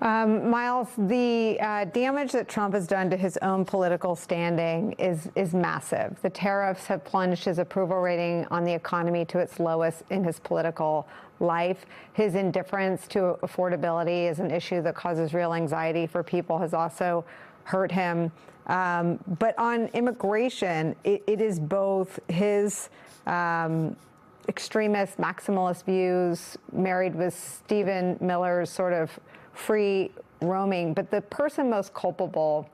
Miles, the damage that Trump has done to his own political standing is massive. The tariffs have plunged his approval rating on the economy to its lowest in his political life. His indifference to affordability is an issue that causes real anxiety for people, has also hurt him. But on immigration, it is both his extremist, maximalist views married with Stephen Miller's sort of free roaming. But the person most culpable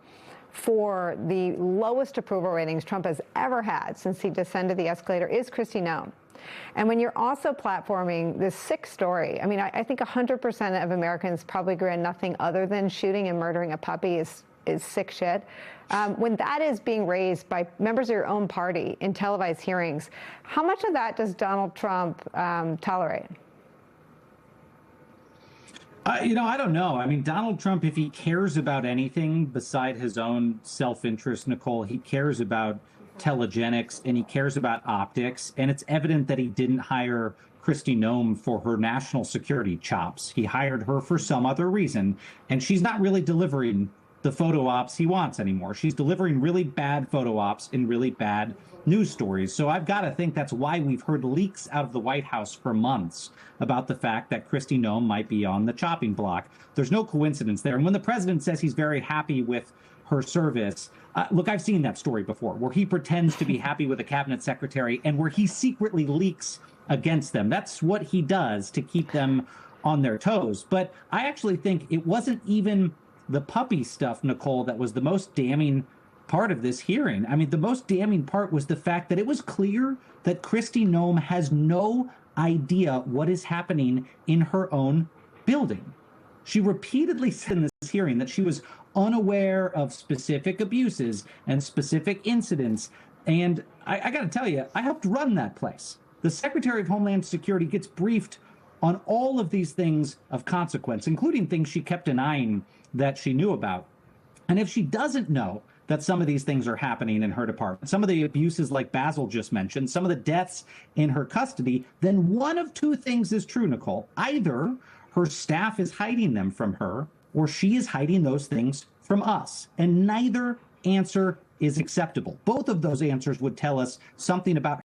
for the lowest approval ratings Trump has ever had since he descended the escalator is Kristi Noem. And when you're also platforming this sick story, I mean, I think 100% of Americans probably agree on nothing other than shooting and murdering a puppy is sick shit. When that is being raised by members of your own party in televised hearings, how much of that does Donald Trump tolerate? I don't know. I mean, Donald Trump, if he cares about anything beside his own self-interest, Nicole, he cares about telegenics and he cares about optics. And it's evident that he didn't hire Kristi Noem for her national security chops. He hired her for some other reason, and she's not really delivering the photo ops he wants anymore. She's delivering really bad photo ops in really bad news stories. So I've got to think that's why we've heard leaks out of the White House for months about the fact that Kristi Noem might be on the chopping block. There's no coincidence there. And when the president says he's very happy with her service, look, I've seen that story before, where he pretends to be happy with a cabinet secretary and where he secretly leaks against them. That's what he does to keep them on their toes. But I actually think it wasn't even the puppy stuff, Nicole, that was the most damning part of this hearing. I mean, the most damning part was the fact that it was clear that Kristi Noem has no idea what is happening in her own building. She repeatedly said in this hearing that she was unaware of specific abuses and specific incidents. And I got to tell you, I helped run that place. The Secretary of Homeland Security gets briefed on all of these things of consequence, including things she kept denying that she knew about. And if she doesn't know that some of these things are happening in her department, some of the abuses like Basil just mentioned, some of the deaths in her custody, then one of two things is true, Nicole. Either her staff is hiding them from her, or she is hiding those things from us. And neither answer is acceptable. Both of those answers would tell us something about